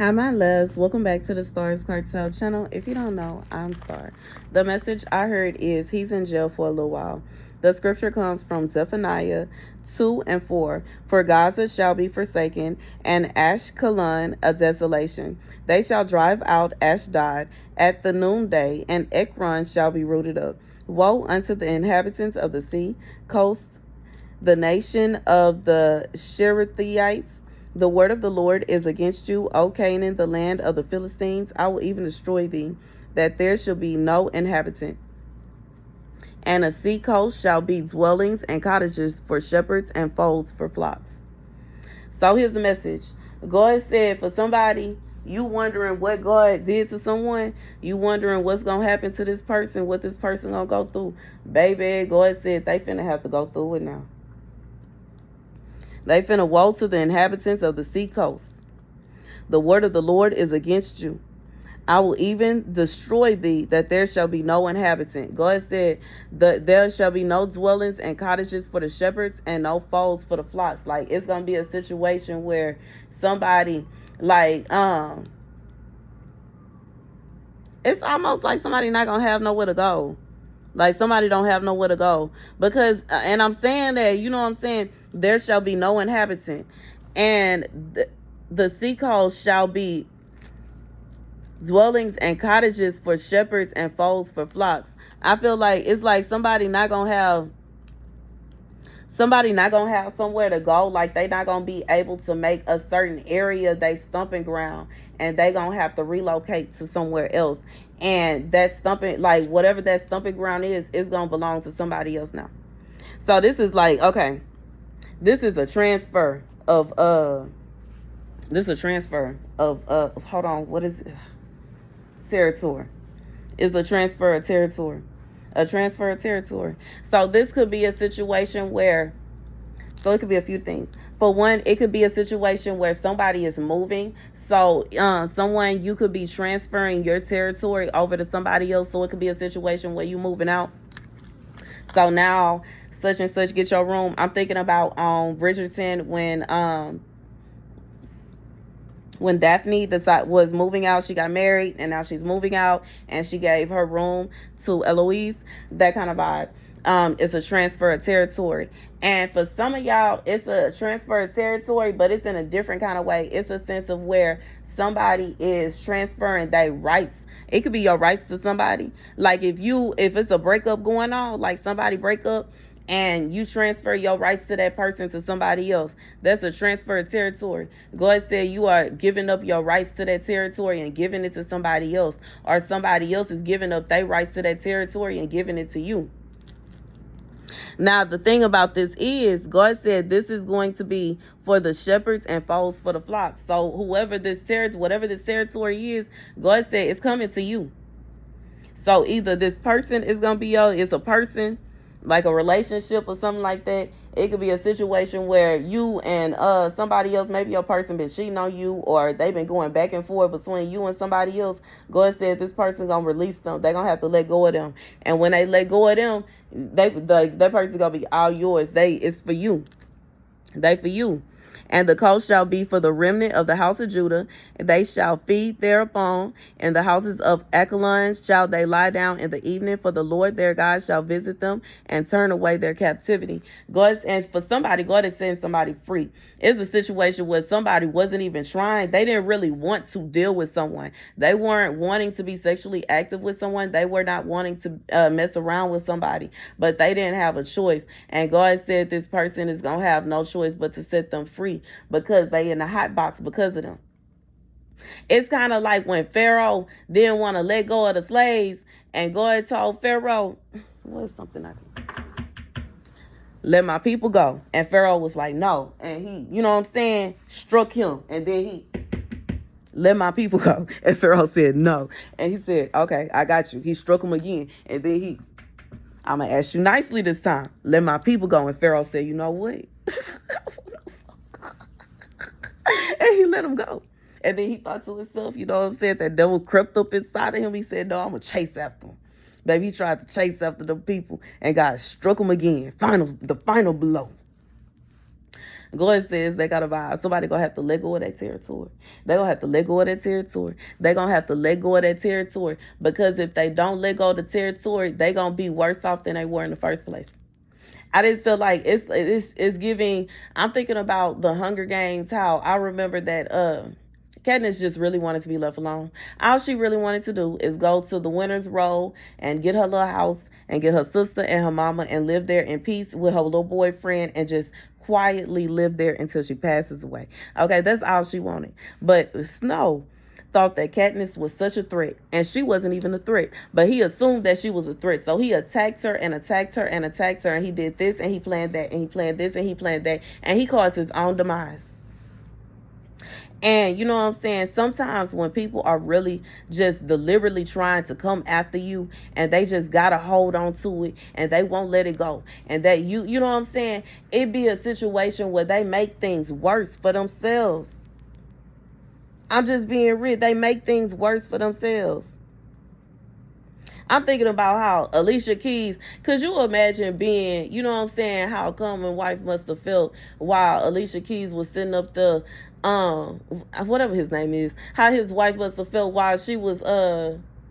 Hi, my loves. Welcome back to the Starscartel channel. If you don't know, I'm Star. The message I heard is he's in jail for a little while. The scripture comes from Zephaniah 2 and 4. For Gaza shall be forsaken, and Ashkelon a desolation. They shall drive out Ashdod at the noonday, and Ekron shall be rooted up. Woe unto the inhabitants of the sea coast, the nation of the Sherethites. The word of the Lord is against you, O Canaan, the land of the Philistines. I will even destroy thee, that there shall be no inhabitant. And a sea coast shall be dwellings and cottages for shepherds and folds for flocks. So here's the message. God said for somebody, you wondering what God did to someone, you wondering what's going to happen to this person, what this person going to go through. Baby, God said they finna have to go through it now. They finna woe to the inhabitants of the sea coast. The word of the Lord is against you. I will even destroy thee, that there shall be no inhabitant. God said that there shall be no dwellings and cottages for the shepherds and no folds for the flocks. Like, it's gonna be a situation where somebody it's almost like somebody not gonna have nowhere to go. Like, somebody don't have nowhere to go. Because, and I'm saying that, you know what I'm saying? There shall be no inhabitant. And the sea coast shall be dwellings and cottages for shepherds and folds for flocks. I feel like it's like somebody not going to have somewhere to go. Like, they not going to be able to make a certain area they stumping ground, and they going to have to relocate to somewhere else. And that stumping, like, whatever that stumping ground is going to belong to somebody else now. So this is like, okay, this is a transfer of hold on, what is it? Territory. It's a transfer of territory. A transfer of territory. So this could be a situation where, so it could be a few things. For one, it could be a situation where somebody is moving. So you could be transferring your territory over to somebody else. So it could be a situation where you moving out. So now such and such get your room. I'm thinking about Bridgerton when Daphne was moving out. She got married and now she's moving out, and she gave her room to Eloise. That kind of vibe. It's a transfer of territory. And for some of y'all, it's a transfer of territory, but it's in a different kind of way. It's a sense of where somebody is transferring their rights. It could be your rights to somebody. Like, if it's a breakup going on, like somebody break up and you transfer your rights to that person to somebody else, that's a transfer of territory. God said you are giving up your rights to that territory and giving it to somebody else, or somebody else is giving up their rights to that territory and giving it to you. Now, the thing about this is, God said this is going to be for the shepherds and folds for the flocks. So whatever this territory is, God said it's coming to you. So either this person is going to be it's a person, like a relationship or something like that. It could be a situation where you and somebody else, maybe your person been cheating on you, or they've been going back and forth between you and somebody else. God said this person gonna release them. They're gonna have to let go of them. And when they let go of them, that person gonna be all yours. It's for you. They for you. And the coast shall be for the remnant of the house of Judah. They shall feed thereupon. In the houses of Escalating shall they lie down in the evening, for the Lord their God shall visit them and turn away their captivity. And for somebody, God is setting somebody free. It's a situation where somebody wasn't even trying. They didn't really want to deal with someone. They weren't wanting to be sexually active with someone. They were not wanting to mess around with somebody, but they didn't have a choice. And God said this person is going to have no choice but to set them free, because they in the hot box because of them. It's kind of like when Pharaoh didn't want to let go of the slaves, and God told Pharaoh, what is something I can let my people go? And Pharaoh was like, no. And he, you know what I'm saying, struck him. And then he let my people go. And Pharaoh said no. And he said, okay, I got you. He struck him again. And then I'm going to ask you nicely this time. Let my people go. And Pharaoh said, you know what? And he let him go. And then he thought to himself, you know what I'm saying, that devil crept up inside of him. He said, no, I'm going to chase after him. Baby, he tried to chase after the people, and God struck him again. The final blow. God says they gotta vibe. Somebody gonna have to let go of that territory. They gonna have to let go of that territory. They gonna have to let go of that territory, because if they don't let go of the territory, they gonna be worse off than they were in the first place. I just feel like it's giving. I'm thinking about the Hunger Games. How I remember that Katniss just really wanted to be left alone. All she really wanted to do is go to the Winter's Row and get her little house and get her sister and her mama and live there in peace with her little boyfriend and just quietly live there until she passes away. Okay, that's all she wanted. But Snow thought that Katniss was such a threat, and she wasn't even a threat, but he assumed that she was a threat. So he attacked her and attacked her and attacked her, and he did this and he planned that and he planned this and he planned that, and he caused his own demise. And you know what I'm saying? Sometimes when people are really just deliberately trying to come after you and they just gotta hold on to it and they won't let it go. And that you know what I'm saying? It be a situation where they make things worse for themselves. I'm just being real. They make things worse for themselves. I'm thinking about how Alicia Keys, could you imagine being, you know what I'm saying, how come and wife must have felt while Alicia Keys was sitting up the, whatever his name is, how his wife must have felt while she was,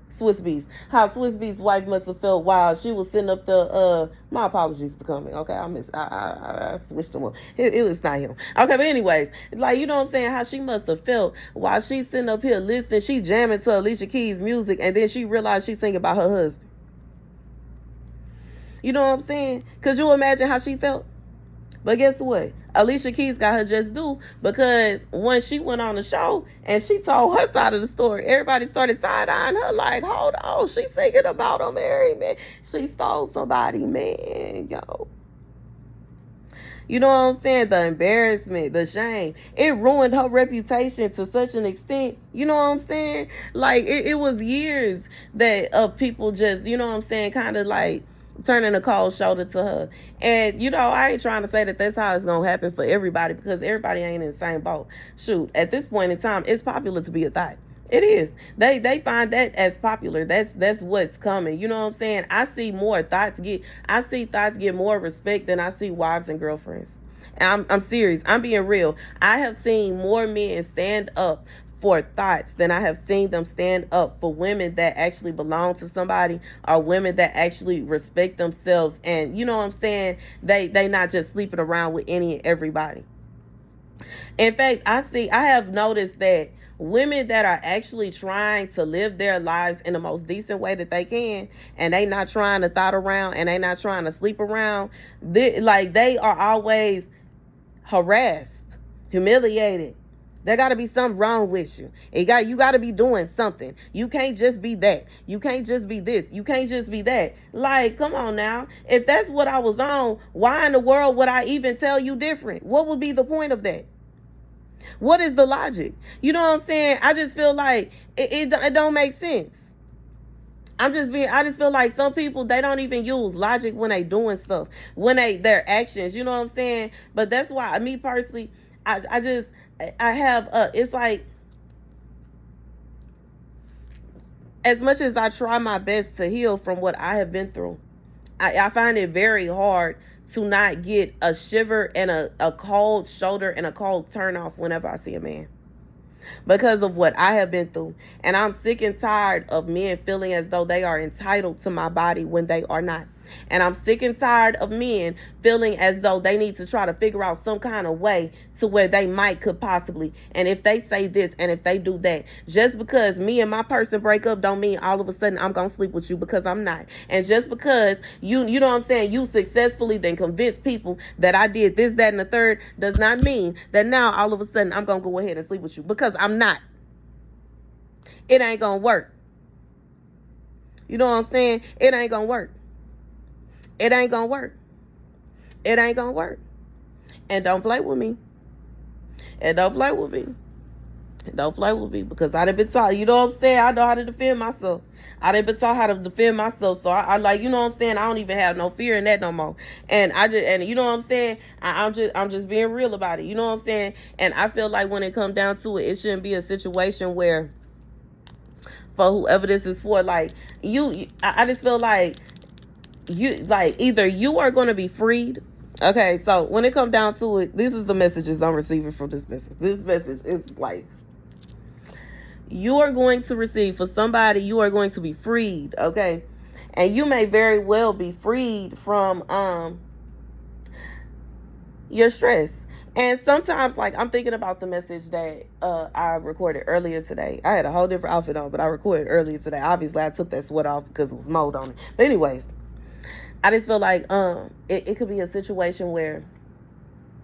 Swiss Beats. How Swiss Beats' wife must have felt while she was sitting up the, my apologies to coming. Okay, I switched them up. It was not him. Okay, but anyways, like, you know what I'm saying, how she must have felt while she's sitting up here listening, she jamming to Alicia Keys' music, and then she realized she's thinking about her husband. You know what I'm saying? Could you imagine how she felt? But guess what? Alicia Keys got her just due, because when she went on the show and she told her side of the story, everybody started side-eyeing her like, hold on, she's singing about a married man. She stole somebody, man, yo. You know what I'm saying? The embarrassment, the shame, it ruined her reputation to such an extent. You know what I'm saying? Like, it was years that of people just, you know what I'm saying, kind of like turning a cold shoulder to her. And, you know, I ain't trying to say that that's how it's going to happen for everybody, because everybody ain't in the same boat. Shoot, at this point in time, it's popular to be a thought. It is. They find that as popular. That's what's coming. You know what I'm saying? I see thoughts get more respect than I see wives and girlfriends. And I'm serious. I'm being real. I have seen more men stand up for thoughts than I have seen them stand up for women that actually belong to somebody, or women that actually respect themselves. And you know what I'm saying? They not just sleeping around with any and everybody. In fact, I have noticed that women that are actually trying to live their lives in the most decent way that they can, and they not trying to thought around and they not trying to sleep around, they are always harassed, humiliated. There got to be something wrong with you. You got to be doing something. You can't just be that. You can't just be this. You can't just be that. Like, come on now. If that's what I was on, why in the world would I even tell you different? What would be the point of that? What is the logic? You know what I'm saying? I just feel like it don't make sense. I just feel like some people, they don't even use logic when they doing stuff, when their actions, you know what I'm saying? But that's why, me personally, I have, it's like, as much as I try my best to heal from what I have been through, I find it very hard to not get a shiver and a cold shoulder and a cold turn off whenever I see a man, because of what I have been through. And I'm sick and tired of men feeling as though they are entitled to my body when they are not. And I'm sick and tired of men feeling as though they need to try to figure out some kind of way to where they could possibly. And if they say this and if they do that, just because me and my person break up don't mean all of a sudden I'm going to sleep with you, because I'm not. And just because you know what I'm saying, you successfully then convince people that I did this, that, and the third, does not mean that now all of a sudden I'm going to go ahead and sleep with you, because I'm not. It ain't going to work. You know what I'm saying? It ain't going to work. It ain't gonna work. It ain't gonna work. And don't play with me. And don't play with me. Don't play with me, because I done been taught, you know what I'm saying? I know how to defend myself. I done been taught how to defend myself. So I like, you know what I'm saying? I don't even have no fear in that no more. And you know what I'm saying? I'm just being real about it. You know what I'm saying? And I feel like when it comes down to it, it shouldn't be a situation where, for whoever this is for, like, I just feel like, either you are going to be freed Okay, so when it comes down to it, this is the messages I'm receiving from this message. This message is like, you are going to receive for somebody, you are going to be freed, okay? And you may very well be freed from your stress. And sometimes, like, I'm thinking about the message that I recorded earlier today. I had a whole different outfit on, but I recorded earlier today. Obviously, I took that sweat off because it was mold on it. But anyways, I just feel like it could be a situation where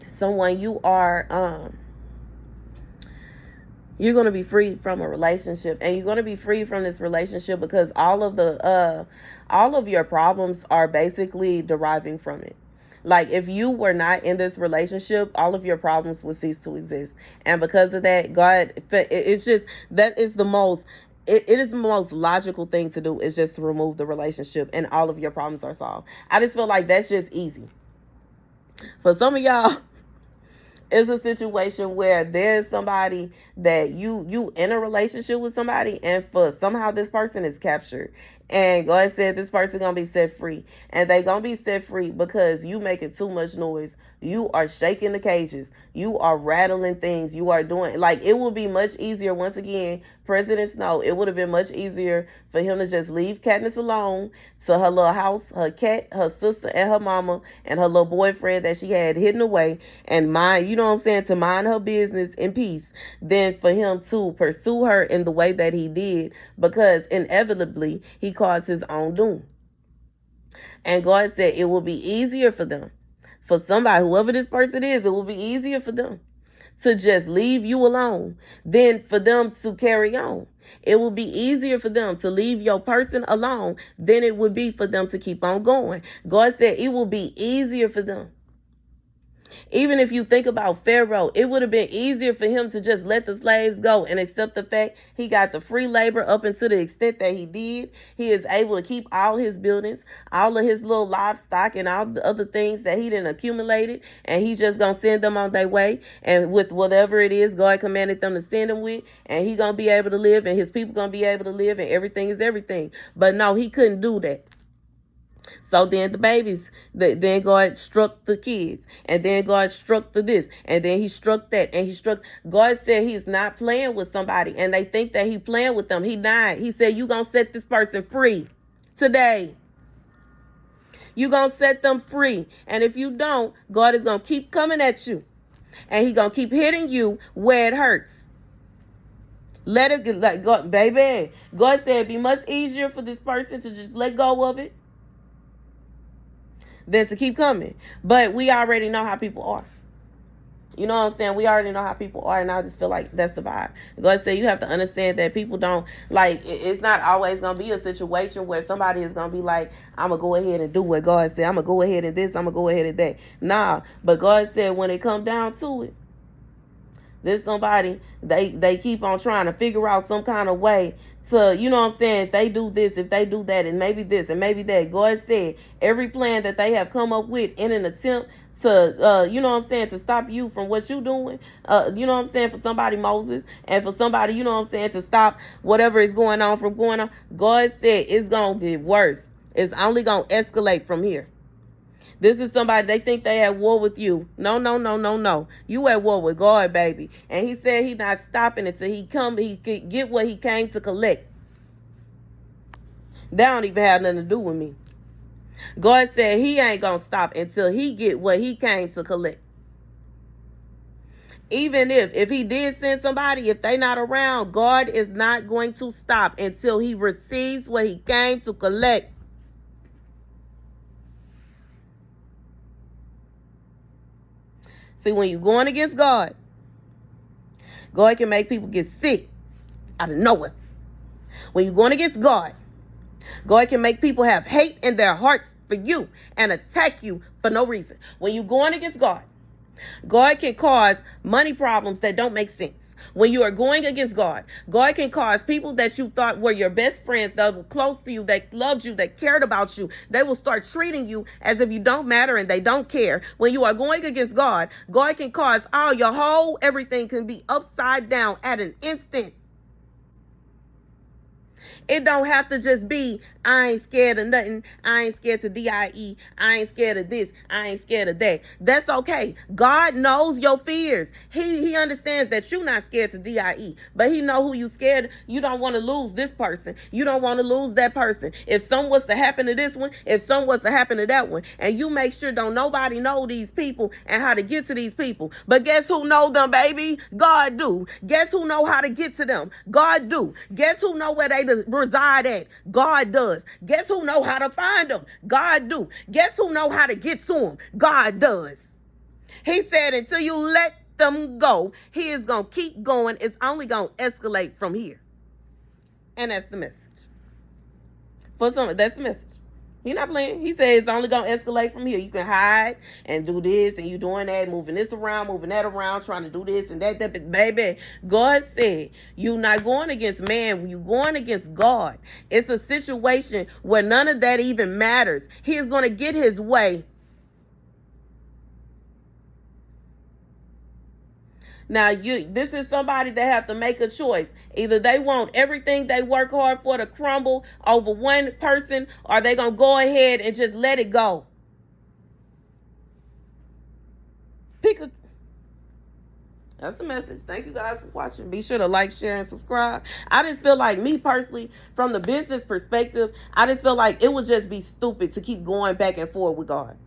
someone you're going to be free from a relationship, and you're going to be free from this relationship because all of your problems are basically deriving from it. Like, if you were not in this relationship, all of your problems would cease to exist. And because of that, God, it's just, that is the most, it is the most logical thing to do, is just to remove the relationship and all of your problems are solved. I just feel like that's just easy. For some of y'all, it's a situation where there's somebody that you in a relationship with somebody, and for somehow this person is captured, and God said this person gonna be set free, and they gonna be set free because you making too much noise. You are shaking the cages. You are rattling things. You are doing, like, it will be much easier. Once again, President Snow, it would have been much easier for him to just leave Katniss alone to her little house, her cat, her sister, and her mama, and her little boyfriend that she had hidden away, and mind, you know what I'm saying, to mind her business in peace, than for him to pursue her in the way that he did, because inevitably he caused his own doom. And God said it will be easier for them, for somebody, whoever this person is, it will be easier for them to just leave you alone than for them to carry on. It will be easier for them to leave your person alone than it would be for them to keep on going. God said it will be easier for them. Even if you think about Pharaoh, it would have been easier for him to just let the slaves go and accept the fact he got the free labor up until the extent that he did. He is able to keep all his buildings, all of his little livestock, and all the other things that he didn't accumulated, and he's just going to send them on their way, and with whatever it is God commanded them to send them with, and he going to be able to live, and his people going to be able to live, and everything is everything. But no, he couldn't do that. So then the babies, then God struck the kids, and then God struck the this, and then he struck that, and he struck. God said he's not playing with somebody, and they think that he playing with them. He not. He said, you going to set this person free today. You going to set them free. And if you don't, God is going to keep coming at you, and he going to keep hitting you where it hurts. Let it, like, God, baby. God said it'd be much easier for this person to just let go of it than to keep coming. But we already know how people are. You know what I'm saying? We already know how people are, and I just feel like that's the vibe. God said you have to understand that people don't, like, it's not always going to be a situation where somebody is going to be like, I'm going to go ahead and do what God said. I'm going to go ahead and this, I'm going to go ahead and that. Nah, but God said when it come down to it, there's somebody, they keep on trying to figure out some kind of way to, you know what I'm saying, if they do this, if they do that, and maybe this, and maybe that. God said every plan that they have come up with in an attempt to, you know what I'm saying, to stop you from what you doing, you know what I'm saying, for somebody, Moses, and for somebody, you know what I'm saying, to stop whatever is going on from going on. God said it's going to get worse. It's only going to escalate from here. This is somebody, they think they at war with you. No, no, no, no, no. You at war with God, baby. And he said he not stopping until he could get what he came to collect. That don't even have nothing to do with me. God said he ain't going to stop until he get what he came to collect. Even if he did send somebody, if they not around, God is not going to stop until he receives what he came to collect. See, when you're going against God, God can make people get sick out of nowhere. When you're going against God, God can make people have hate in their hearts for you and attack you for no reason. When you're going against God, God can cause money problems that don't make sense. When you are going against God, God can cause people that you thought were your best friends, that were close to you, that loved you, that cared about you, they will start treating you as if you don't matter and they don't care. When you are going against God, God can cause all your whole everything can be upside down at an instant. It don't have to just be, I ain't scared of nothing. I ain't scared to DIE. I ain't scared of this. I ain't scared of that. That's okay. God knows your fears. He understands that you're not scared to DIE, but he know who you scared. You don't want to lose this person. You don't want to lose that person. If something was to happen to this one, if something was to happen to that one, and you make sure don't nobody know these people and how to get to these people. But guess who know them, baby? God do. Guess who know how to get to them? God do. Guess who know where they reside at? God does. Guess who know how to find them? God do. Guess who know how to get to them? God does. He said until you let them go, he is going to keep going. It's only going to escalate from here. And that's the message. For some, that's the message. He's not playing. He said it's only going to escalate from here. You can hide and do this, and you doing that, moving this around, moving that around, trying to do this and that. Baby, God said you're not going against man. You're going against God. It's a situation where none of that even matters. He is going to get his way. Now, this is somebody that have to make a choice. Either they want everything they work hard for to crumble over one person, or they going to go ahead and just let it go. That's the message. Thank you guys for watching. Be sure to like, share, and subscribe. I just feel like, me personally, from the business perspective, I just feel like it would just be stupid to keep going back and forth with God.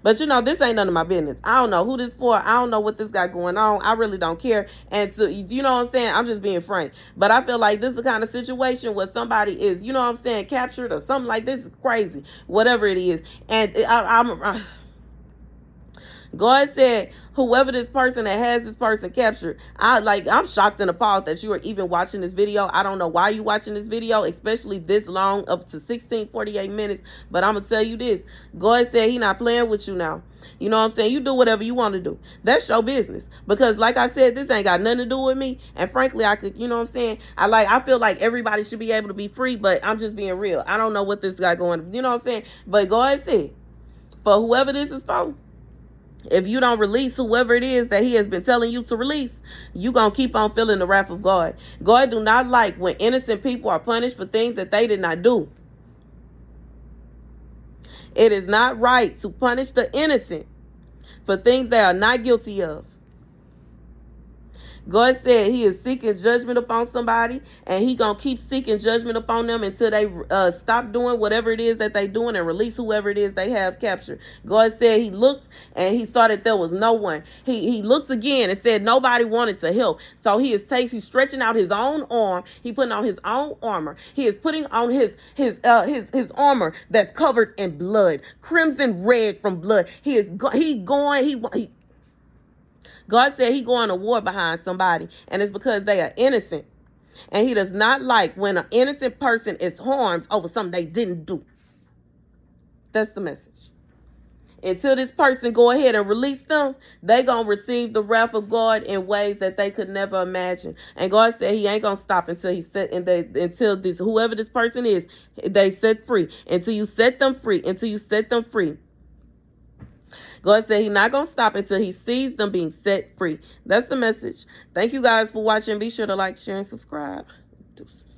But this ain't none of my business. I don't know who this for. I don't know what this got going on. I really don't care. And so, you know what I'm saying? I'm just being frank. But I feel like this is the kind of situation where somebody is, you know what I'm saying, captured or something like this. Is crazy. Whatever it is. And God said, whoever this person that has this person captured, I'm shocked and appalled that you are even watching this video. I don't know why you watching this video, especially this long, up to 48 minutes. But I'm going to tell you this. God said he not playing with you now. You know what I'm saying? You do whatever you want to do. That's your business. Because like I said, this ain't got nothing to do with me. And frankly, I could, you know what I'm saying? I feel like everybody should be able to be free, but I'm just being real. I don't know what this guy going, you know what I'm saying? But God said, for whoever this is for, if you don't release whoever it is that he has been telling you to release, you going to keep on feeling the wrath of God. God do not like when innocent people are punished for things that they did not do. It is not right to punish the innocent for things they are not guilty of. God said he is seeking judgment upon somebody, and he going to keep seeking judgment upon them until they stop doing whatever it is that they doing and release whoever it is they have captured. God said he looked and he saw that there was no one. He looked again and said nobody wanted to help. So he's stretching out his own arm. He putting on his own armor. He is putting on his armor that's covered in blood, crimson red from blood. God said he going to war behind somebody, and it's because they are innocent. And he does not like when an innocent person is harmed over something they didn't do. That's the message. Until this person go ahead and release them, they going to receive the wrath of God in ways that they could never imagine. And God said he ain't going to stop until whoever this person is, they set free. Until you set them free. Until you set them free. God said he's not going to stop until he sees them being set free. That's the message. Thank you guys for watching. Be sure to like, share, and subscribe. Deuces.